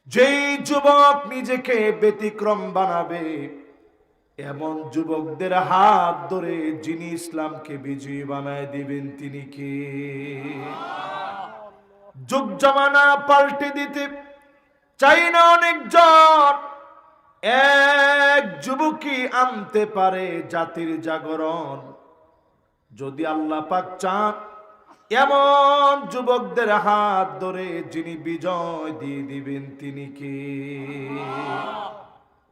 যেই যুবক নিজেকে ব্যতিক্রম বানাবে, এমন যুবকদের হাত ধরে যিনি ইসলামকে বিজয়ী বানায় দিবেন তিনি কে? যুগ জামানা পাল্টে দিতে চাই না অনেকজন, এক যুবকই আনতে পারে জাতির জাগরণ। যদি আল্লাহ পাক চান, এমন যুবকদের হাত ধরে যিনি বিজয় দিয়ে দিবেন তিনি কে?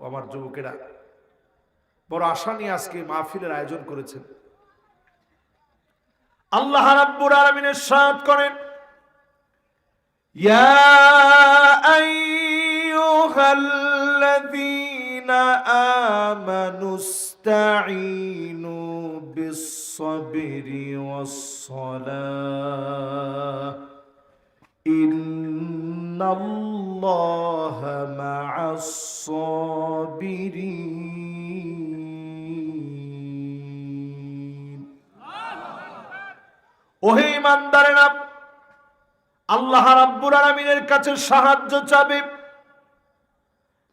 আমার যুবকেরা বড় আশা নিয়ে আজকে মাহফিলের আয়োজন করেছেন। আল্লাহ রাব্বুল আলামিন ইরশাদ করেন, ইয়া আইয়ুহাল্লাযীনা আমানুস্তাঈনু বিস-সাবরি ওয়াস-সালাহ ইন্নাল্লাহা মা'আস-সাবিরিন। ওহে ঈমানদারেরা, আল্লাহ রাব্বুল আলামিনের কাছে সাহায্য চাবে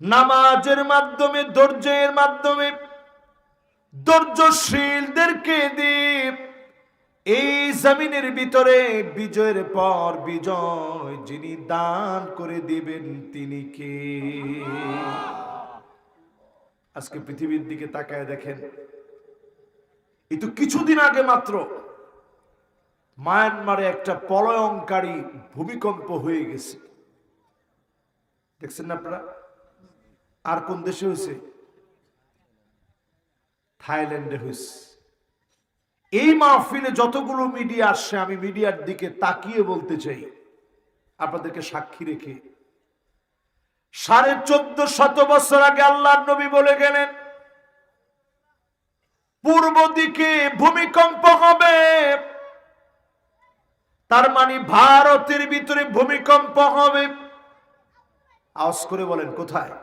নামাজের মাধ্যমে, ধৈর্যের মাধ্যমে। ধৈর্যশীলদেরকে দিয়ে এই জমিনের ভিতরে বিজয়ের পর বিজয় যিনি দান করে দিবেন তিনি কে? আজকে পৃথিবীর দিকে তাকায় দেখেন, এই তো কিছুদিন আগে মাত্র মায়ানমারে একটা প্রলয়ঙ্কারী ভূমিকম্প হয়ে গেছে, দেখছেন না আপনারা? আর কোন দেশে হয়েছে? থাইল্যান্ডে হয়েছে। এই মাহফিলে যতগুলো মিডিয়া আসছে, আমি মিডিয়ার দিকে তাকিয়ে বলতে চাই, আপনাদেরকে সাক্ষী রেখে, 1450 বছর আগে আল্লাহর নবী বলে গেলেন পূর্ব দিকে ভূমিকম্প হবে। তার মানে ভারতের ভিতরে ভূমিকম্প হবে। আওয়াজ করে বলেন কোথায়?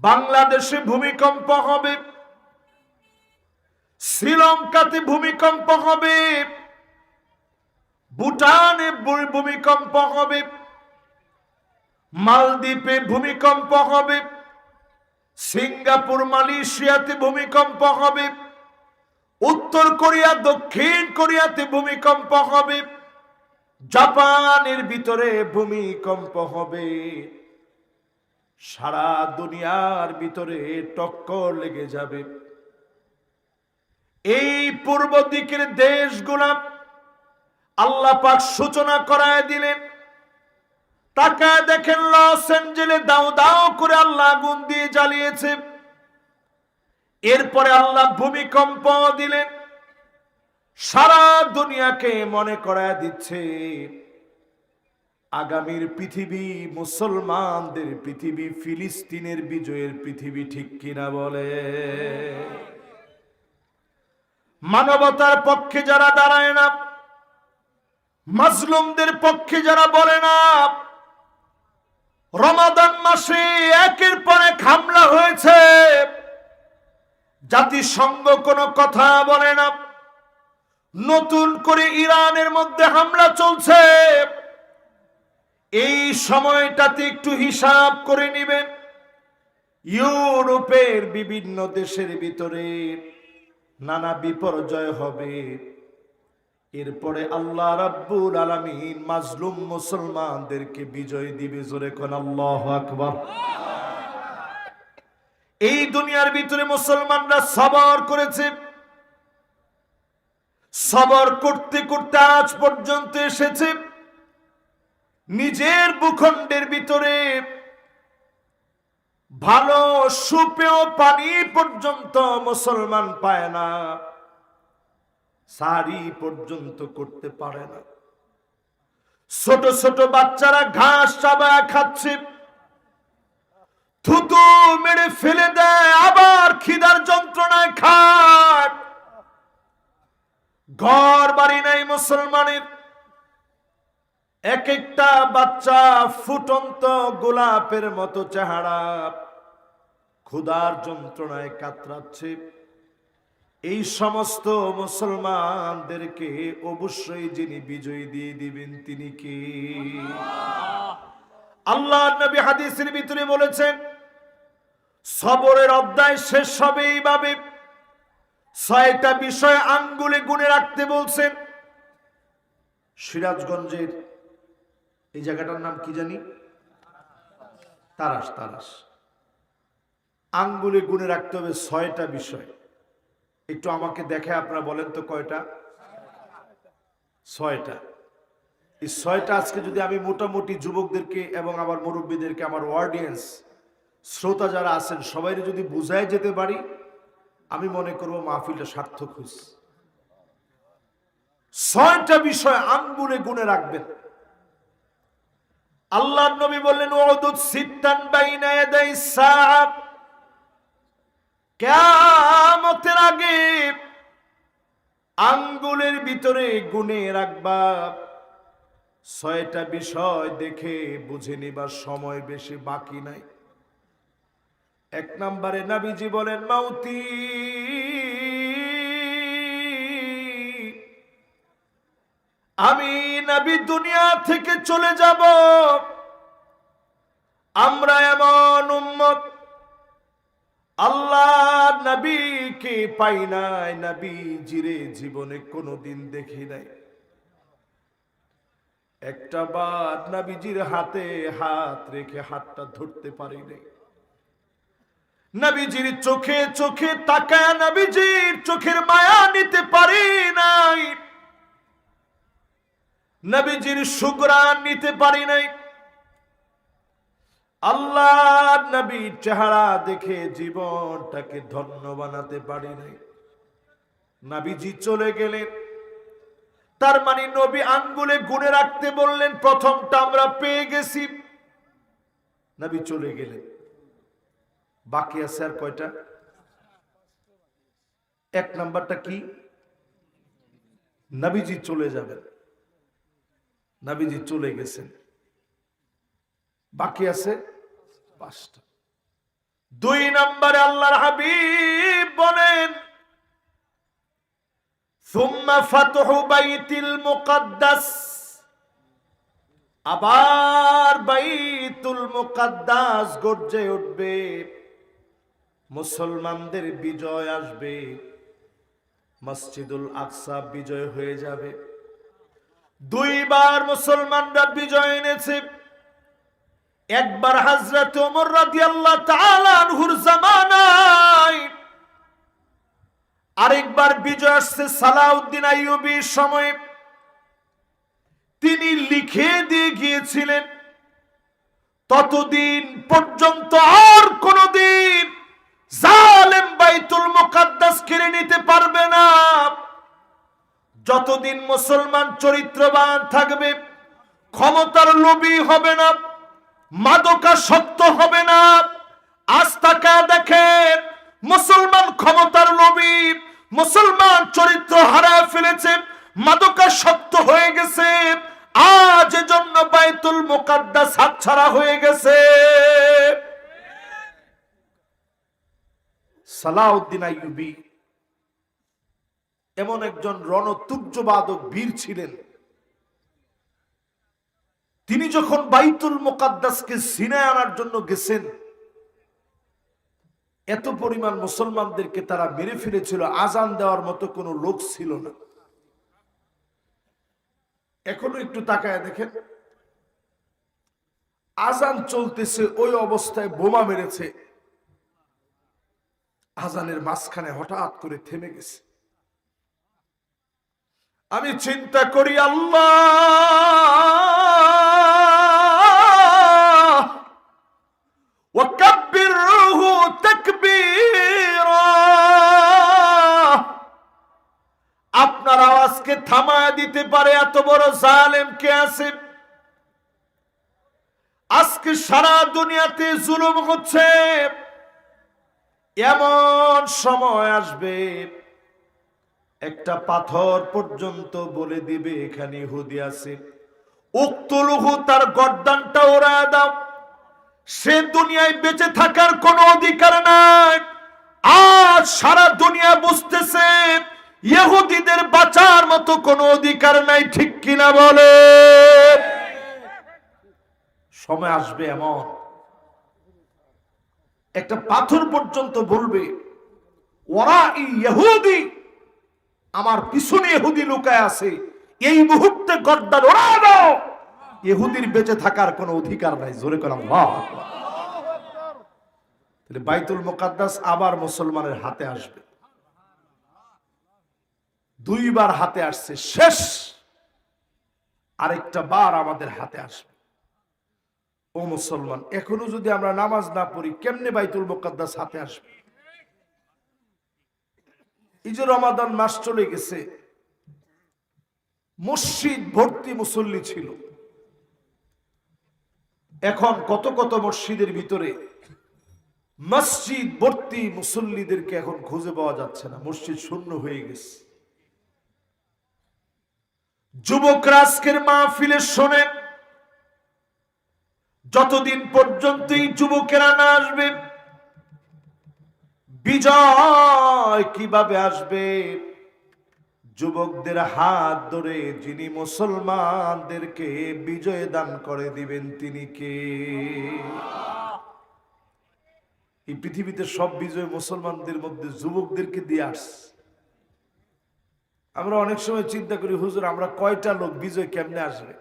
বাংলাদেশে ভূমিকম্প হবে, শ্রীলঙ্কাতে ভূমিকম্প হবে, ভুটানে ভূমিকম্প হবে, মালদ্বীপে ভূমিকম্প হবে, সিঙ্গাপুর মালয়েশিয়াতে ভূমিকম্প হবে, উত্তর কোরিয়া দক্ষিণ কোরিয়াতে ভূমিকম্প হবে, জাপানের ভিতরে ভূমিকম্প হবে। সারা দুনিয়ার ভিতরে টক্কর লেগে যাবে। এই পূর্ব দিকের দেশগুলা আল্লাহ পাক সূচনা করায় দিলেন। তাকায় দেখেন লস এঞ্জেলে দাও দাও করে আল্লাহ আগুন দিয়ে জ্বালিয়েছে। এরপরে আল্লাহ ভূমিকম্প দিলেন। সারা দুনিয়াকে মনে করায় দিচ্ছে আগামীর পৃথিবী মুসলমানদের পৃথিবী, ফিলিস্তিনের বিজয়ের পৃথিবী, ঠিক কিনা বলে? মানবতার পক্ষে যারা দাঁড়ায় না, মাজলুমদের পক্ষে যারা বলে না, রমাদান মাসে একের পর এক হামলা হয়েছে, জাতিসংঘ কোনো কথা বলে না। নতুন করে ইরানের মধ্যে হামলা চলছে। এই সময়টাতে একটু হিসাব করে নেবেন, ইউরোপের বিভিন্ন দেশের ভিতরে নানা বিপর্যয় হবে। এরপরে আল্লাহ রাব্বুল আলামিন মাজলুম মুসলমানদেরকে বিজয় দিবে। জোরে কোন আল্লাহু আকবার। এই দুনিয়ার ভিতরে মুসলমানরা সবর করেছে, সবর করতে করতে আজ পর্যন্ত এসেছে। নিজের ভূখণ্ডের ভিতরে ভালো সুপেয় পানি পর্যন্ত মুসলমান পায় না, সারি পর্যন্ত করতে পারে না। ছোট ছোট বাচ্চারা ঘাস চাবায়া খাচ্ছে, থুতু মেরে ফেলে দেয়, আবার খিদার যন্ত্রণায় খাট। ঘর বাড়ি নাই মুসলমানের। এক একটা বাচ্চা ফুটন্ত গোলাপের মতো চেহারা, ক্ষুধার যন্ত্রণায় কাতরাচ্ছে। এই সমস্ত মুসলমানদেরকে অবশ্যই যিনি বিজয় দিয়ে দিবেন তিনি কে? আল্লাহ নবী হাদিসের ভিতরে বলেছেন, সবরের অধ্যায় শেষ হবে এইভাবে, 6টা বিষয় আঙ্গুলে গুনে রাখতে বলছেন। সিরাজগঞ্জের এই জায়গাটার নাম কি জানি, তারাস। তারাস আঙ্গুলে গুনে রাখতে হবে 6টা বিষয়। একটু আমাকে দেখে আপনারা বলেন তো কয়টা? 6টা। এই 6টা আজকে যদি আমি মোটামুটি যুবকদেরকে এবং আমার মুরব্বীদেরকে, আমার অডিয়েন্স শ্রোতা যারা আছেন সবাই যদি বুঝায় যেতে পারি, আমি মনে করব মাহফিলটা সার্থক হয়েছে। 6টা বিষয় আঙ্গুলে গুনে রাখবেন। আল্লাহর নবী বললেন, ওয়াদুদ সিত্তান বাইনা ইয়াদাই সাআব, কিয়ামতের আগে আঙ্গুলের ভিতরে গুনে রাখবা 6টা বিষয়, দেখে বুঝে নিবার সময় বেশি বাকি নাই। 1 নম্বরে নবীজি বলেন, মাউতি, আমি নবী দুনিয়া থেকে চলে যাব। আমরা এমন উম্মত আল্লাহ নবীকে পাই নাই, নবীজিরে জীবনে কোনোদিন দেখি নাই। একটা বার নবীজির হাতে হাত রেখে হাতটা ধরতে পারি নাই। নবীজির চোখে চোখে তাকায় নবীজির চোখের মায়া নিতে পারি নাই। নবীজির সুগ্রাণ নিতে পারি নাই। আল্লাহ নবীর চেহারা দেখে জীবনটাকে ধন্য বানাতে পারি নাই। নবীজি চলে গেলেন, তার মানে নবী আঙ্গুলে গুনে রাখতে বললেন, প্রথমটা আমরা পেয়ে গেছি, নবী চলে গেলেন। বাকি আছে আর কয়টা? 1 নাম্বারটা কি? নবীজি চলে যাবেন, নবীজি চলে গেছেন। বাকি আছে 5টা। 2 নম্বরে আল্লাহর হাবিব বলেন, সুম্মা ফাতহু বাইতুল মুকাদ্দাস, আবার বাইতুল মুকাদ্দাস গর্জে উঠবে, মুসলমানদের বিজয় আসবে, মসজিদুল আকসা বিজয় হয়ে যাবে। 2 বার মুসলমানরা বিজয় এনেছে। একবার হযরত ওমর রাদিয়াল্লাহু তাআলা আনহুর জামানায়, আরেকবার বিজয় আসছে সালাউদ্দিন আইয়ুবীর সময়ে। তিনি লিখে দিয়ে গিয়েছিলেন, ততদিন পর্যন্ত আর কোনদিন জালেম বাইতুল মুকাদ্দাস কেড়ে নিতে পারবে না। যতদিন মুসলমান চরিত্রবান থাকবে, ক্ষমতার লোভী হবে না, মাদকাসক্ত হবে না। আজ তাকা দেখেন, মুসলমান ক্ষমতার লোভী, মুসলমান চরিত্র হারায় ফেলেছে, মাদকাসক্ত হয়ে গেছে। আজ এজন্য বাইতুল মুকাদ্দাস হাতছাড়া হয়ে গেছে। সালাউদ্দিন আইয়ুবী এমন একজন রণতুর্যবাদক বীর ছিলেন। তিনি যখন বাইতুল মুকাদ্দাসকে ছিনায় আনার জন্য গেছেন, এত পরিমাণ মুসলমানদেরকে তারা মেরে ফেলেছিল, আজান দেওয়ার মতো কোনো লোক ছিল না। এখনো একটু তাকায় দেখেন, আজান চলতেছে, ওই অবস্থায় বোমা মেরেছে, আজানের মাঝখানে হঠাৎ করে থেমে গেছে। আমি চিন্তা করি, আল্লাহ ওয়াকাব্বিরহু তাকবীরা, আপনার আওয়াজকে থামায় দিতে পারে এত বড় জালেম কে আছে? আজকে সারা দুনিয়াতে জুলুম হচ্ছে, এমন সময় আসবে একটা পাথর পর্যন্ত বলে দিবে এখানে ইহুদি আছে, উক্তুলহু, তার গর্দানটা ওড়ায় দাও। সে দুনিয়ায় বেঁচে থাকার কোনো অধিকার নাই। আজ সারা দুনিয়া বুঝতেছে ইহুদিদের বাঁচার মতো কোনো অধিকার নাই, ঠিক কিনা বলে? সময় আসবে এমন একটা পাথর পর্যন্ত বলবে ওরা ইহুদি, আমার পিছনে ইহুদি লুকায় আছে, এই মুহূর্তে গর্দান ওরা দাও। ইহুদির বেঁচে থাকার কোনো অধিকার নাই। জোরে করে আল্লাহু আকবার। তাহলে বাইতুল মুকাদ্দাস আবার মুসলমানের হাতে আসবে। দুইবার হাতে আসছে, শেষ আরেকটা বার আমাদের হাতে আসবে। ও মুসলমান, এখনো যদি আমরা নামাজ না পড়ি কেমনে বাইতুল মুকাদ্দাস হাতে আসবে? এই যে রমাদান মাস চলে গেছে, মসজিদ ভর্তি মুসল্লি ছিল, এখন কত কত মসজিদের ভিতরে মসজিদ ভর্তি মুসল্লিদেরকে এখন খুঁজে পাওয়া যাচ্ছে না, মসজিদ শূন্য হয়ে গেছে। যুবকরা আজকের মাহফিলে শোনে, যতদিন পর্যন্ত এই যুবকেরা না আসবে, বিজয় কিভাবে আসবে? যুবকদের হাত ধরে যিনি মুসলমানদেরকে বিজয় দান করে দিবেন তিনি কে? এই পৃথিবীতে সব বিজয় মুসলমানদের মধ্যে যুবকদেরকে দিয়ে আসছে। আমরা অনেক সময় চিন্তা করি, হুজুর আমরা কয়টা লোক বিজয় কেমনে আসবে?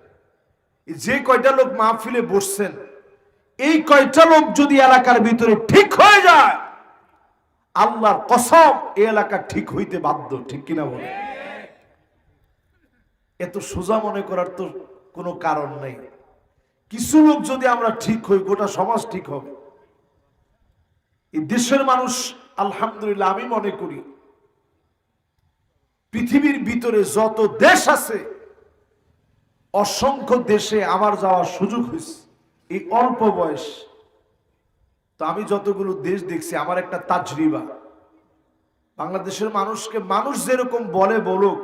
যে কয়টা লোক মাহফিলে বসছেন, এই কয়টা লোক যদি এলাকার ভিতরে ঠিক হয়ে যায়, আল্লাহর কসম এই এলাকা ঠিক হইতে বাধ্য। ঠিক কিনা বলে? এত সোজা মনে করার তো কোনো কারণ নেই। কিছু লোক যদি আমরা ঠিক হই, গোটা সমাজ ঠিক হবে। এই দেশের মানুষ আলহামদুলিল্লাহ, আমি মনে করি পৃথিবীর ভিতরে যত দেশ আছে, অসংখ্য দেশে আমার যাওয়ার সুযোগ হয়েছে এই অল্প বয়স। তো আমি যতগুলো দেশ দেখছি, আমার একটা তাজরিবা, বাংলাদেশের মানুষকে মানুষ যেরকম বলে বলুক,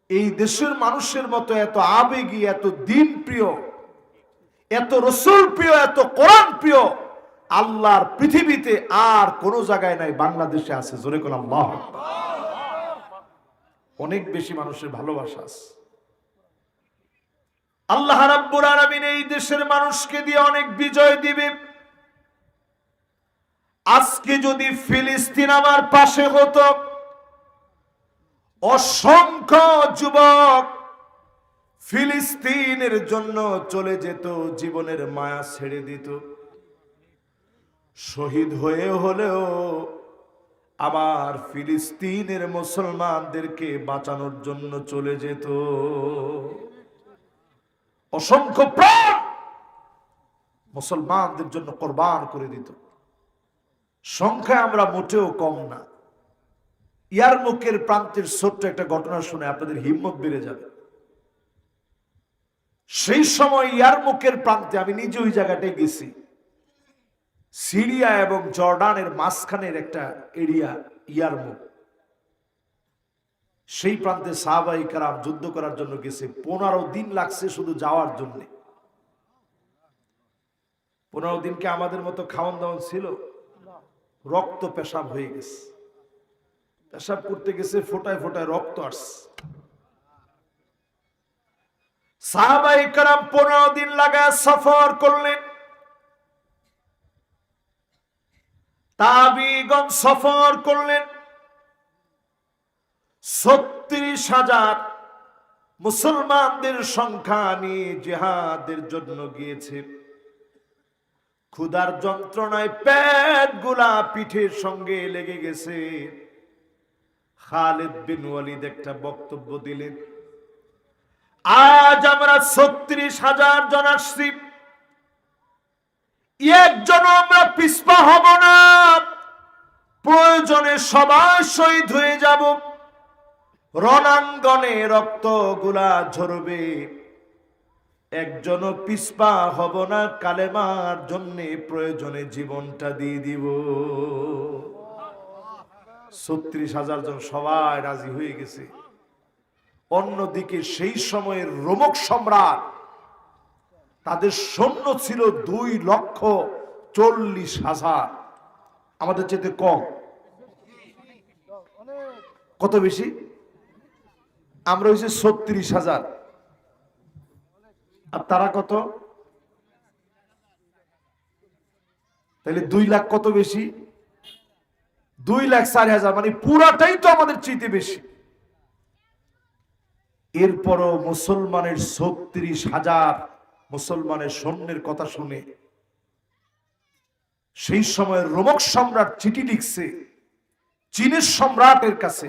এই দেশের মানুষের মতো এত আবেগী, এত দিন প্রিয়, এত রসুল প্রিয়, এত কোরআন প্রিয় আল্লাহর পৃথিবীতে আর কোন জায়গায় নাই, বাংলাদেশে আছে। জোরে কোন আল্লাহ। অনেক বেশি মানুষের ভালোবাসা আছে। আল্লাহ রাব্বুল আলামিন এই দেশের মানুষকে দিয়ে অনেক বিজয় দিবে। আজকে যদি ফিলিস্তিন আমার পাশে হতো, অসংখ্য যুবক ফিলিস্তিনের জন্য চলে যেত, জীবনের মায়া ছেড়ে দিত, শহীদ হয়ে হলেও আবার ফিলিস্তিনের মুসলমানদেরকে বাঁচানোর জন্য চলে যেত। অসংখ্য প্রাণ মুসলমানদের জন্য কোরবান করে দিত। সংখ্যায় আমরা মোটেও কম না। ইয়ারমুকের প্রান্তের ছোট্ট একটা ঘটনা শুনে আপনাদের হিম্মত বেড়ে যাবে। সেই সময় ইয়ারমুকের প্রান্তে, আমি নিজে ওই জায়গাটায় গেছি, সিরিয়া এবং জর্ডানের মাঝখানের একটা এরিয়া ইয়ারমুক। সেই প্রান্তে সাহাবায়ে কেরাম যুদ্ধ করার জন্য গেছে। 15 দিন লাগছে শুধু যাওয়ার জন্য। 15 দিনকে আমাদের মতো খাওয়ান দাওয়ান ছিল? রক্ত পেশাব হয়ে গেছে, পেশাব করতে গেছে, ফোটায় ফোটায় রক্ত আসছে। সাহাবায়ে কেরাম 15 দিন লাগায় সফর করলেন। তাবিগণ সফর করলেন। 36,000 মুসলমানদের সংখ্যা নিয়ে জিহাদের জন্য গিয়েছে। ক্ষুধার যন্ত্রণায় পেট গুলা পিঠের সঙ্গে লেগে গেছে। খালিদ বিন ওয়ালিদ একটা বক্তব্য দিলেন, আজ আমরা 36,000 জন আসছি, একজন আমরা পিছপা হব না, প্রয়োজনে সবাই শহীদ হয়ে যাব, রণাঙ্গনে রক্ত গুলা ঝরবে, একজনও পিছপা হব না, কালেমার জন্য প্রয়োজনে জীবনটা দিয়ে দিব। 36,000 জন সবাই রাজি হয়ে গেছে। অন্যদিকে সেই সময়ের রোমক সম্রাট, তাদের সৈন্য ছিল 2,40,000, আমাদের চেয়ে কম। কত বেশি? আমরা হয়েছে 36,000, আর তারা কত? তাহলে 2 লাখ কত বেশি? 2,04,000, মানে পুরাটাই তো আমাদের চাইতে বেশি। এরপরও মুসলমানের 36,000 মুসলমানের সৈন্যের কথা শুনে সেই সময় রোমক সম্রাট চিঠি লিখছে চীনের সম্রাটের কাছে,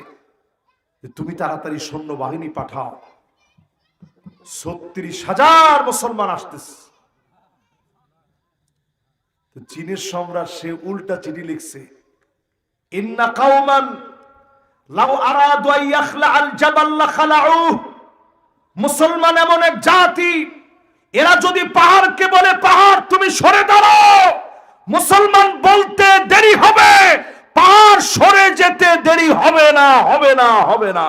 তুমি তাড়াতাড়ি সৈন্য বাহিনী পাঠাও, 36,000 মুসলমান আসতেছে। চীনের সম্রাট সে উল্টা চিঠি লিখছে, ইন্না কাওমান লাউ আরাদু আন ইয়াখলা আল জাবাল লাখালাউ, মুসলমান এমন এক জাতি, এরা যদি পাহাড়কে বলে পাহাড় তুমি সরে দাঁড়াও, মুসলমান বলতে দেরি হবে, পাহাড় সরে যেতে দেরি হবে না, হবে না, হবে না।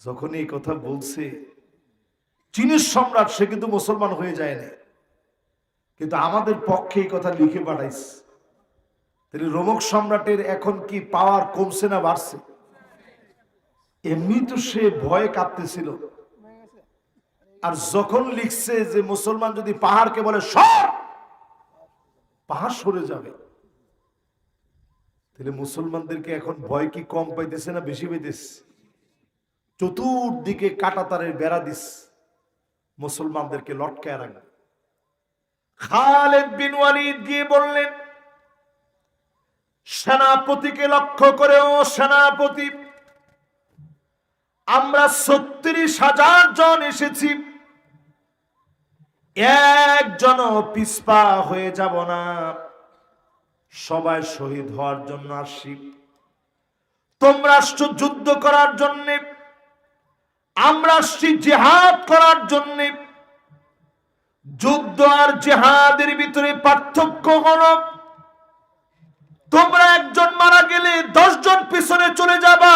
যখন এই কথা বলছে চীনের সম্রাট, সে কিন্তু মুসলমান হয়ে যায় না, কিন্তু আমাদের পক্ষে এই কথা লিখে পাঠাইছে। তাহলে রোমক সম্রাটের এখন কি পাওয়ার কমছে না বাড়ছে? এমনি তো সে ভয়ে কাঁপতেছিল, আর যখন লিখছে যে মুসলমান যদি পাহাড়কে বলে সর, পাহাড় সরে যাবে, তাহলে মুসলমানদেরকে এখন ভয় কি কম পাইতেছে না বেশি পাইতেছে? চতুর্দিকে কাঁটাতারের বেড়া দিস, মুসলমানদেরকে লটকায় রাখবে। খালিদ বিন ওয়ালিদ গিয়ে বললেন সেনাপতিকে লক্ষ্য করে, ও সেনাপতি, আমরা 36,000 জন এসেছি, একজনও পিছপা হয়ে যাব না, সবাই শহীদ হওয়ার জন্য আসি। তোমরা আসছো যুদ্ধ করার জন্য, আমরা আসছি জিহাদ করার জন্য। যুদ্ধ আর জিহাদের ভিতরে পার্থক্য হলো, তোমরা একজন মারা গেলে 10 জন পিছনে চলে যাবা,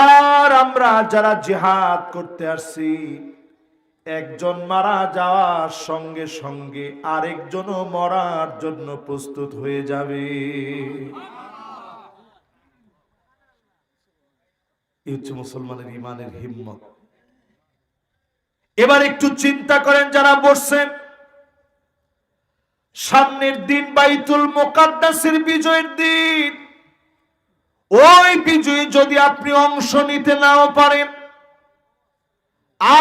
আর আমরা যারা জিহাদ করতে আসছি, একজন মারা যাওয়ার সঙ্গে সঙ্গে আরেকজনও মরার জন্য প্রস্তুত হয়ে যাবে। এই হচ্ছে মুসলমানের ঈমানের হিম্মত। এবার একটু চিন্তা করেন, যারা বসছেন, সামনের দিন বাইতুল মুকাদ্দাসের বিজয়ের দিন, ওই বিজয়ে যদি আপনি অংশ নিতে নাও পারেন,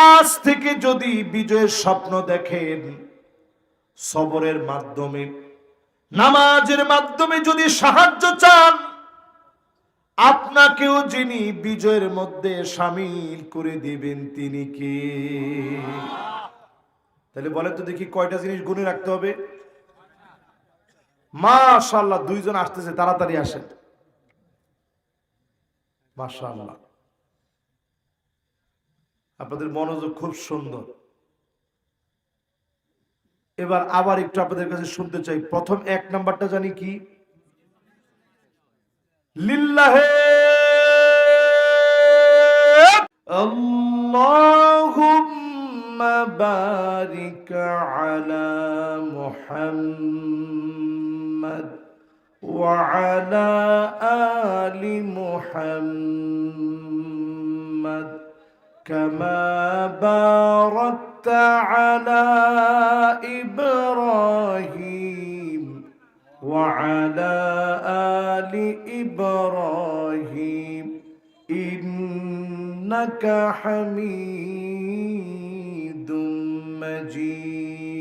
আজ থেকে যদি বিজয়ের স্বপ্ন দেখেন, সবরের মাধ্যমে, নামাজের মাধ্যমে যদি সাহায্য চান, আপনাকেও যিনি বিজয়ের মধ্যে শামিল করে দিবেন তিনি কে? তাহলে বলেন তো দেখি, কয়টা জিনিস গুনে রাখতে হবে? মাশাআল্লাহ, 2 জন আসতেছে, তাড়াতাড়ি আসেন। মাশাআল্লাহ, আপনাদের মনোযোগ খুব সুন্দর। এবার আবার একটু আপনাদের কাছে শুনতে চাই, প্রথম 1 নাম্বারটা জানি কি? লিল্লাহে আল্লাহুম্মা বারিক আলা মুহাম্মাদ ওয়া আলা আলি মুহাম্মাদ কামা বারাকতা আলা ইব্রাহিম ওয়া আলা আলি ইব্রাহিম ইন্নাকা হামিদুম মাজিদ।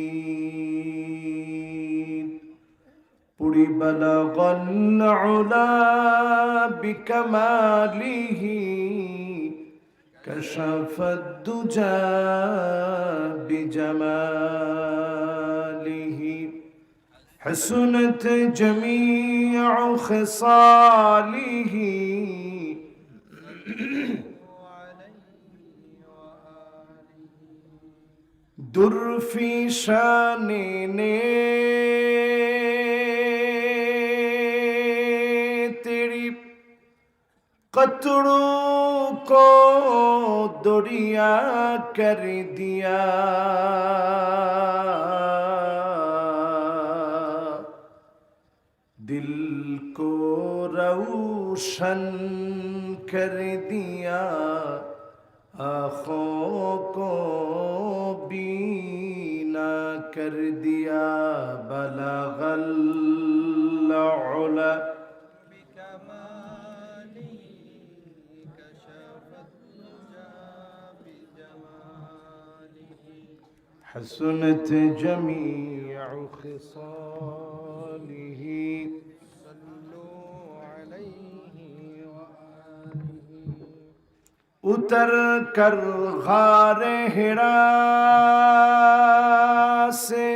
পুরি বালাগাল উলা বিকামালিহি কাশাফাদ দুজা বিজামালিহি حسنت جميع خصاله در في شان तेरी قطروں को दरिया कर दिया दिल को रोशन कर दिया आँखों को बीना कर दिया बलगल उला हसनत जमीअ खिसालिही उतर कर गारे हिरा से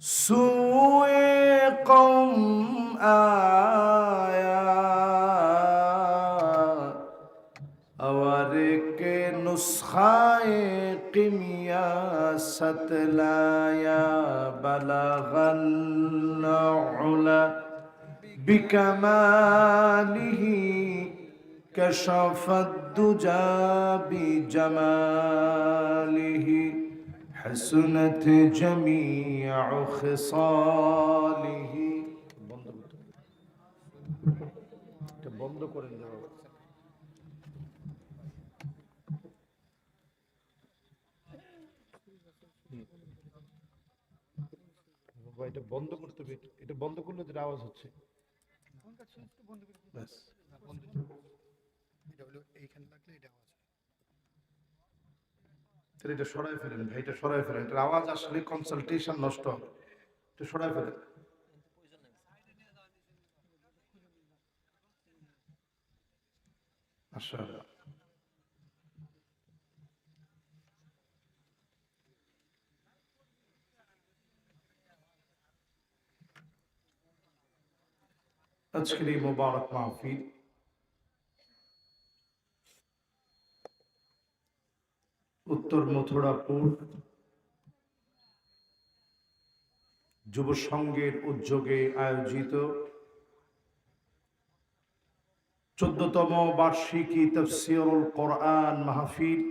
सूए कौम आया और के नुस्खाए किमिया सतलाया बलगल उला बिकमालिही कशफ दुजा बिजमालिही हसनत जमीअ खिसालिही। বন্ধ করেন না বাবা, এটা বন্ধ করতে হবে। এটা বন্ধ করলে যেটা আওয়াজ হচ্ছে ব্যাস এটা সরাই ফেলেন ভাই, এটা সরাই ফেলেন। এটার আওয়াজ আসলে কনসালটেশন নষ্ট হবে, এটা সরাই ফেলেন। মাশাআল্লাহ। আজকের এই মোবারক মাহফিল উত্তর মথুরাপুর যুব সংঘের উদ্যোগে আয়োজিত 14তম বার্ষিকী তাফসীরুল কোরআন মাহফিল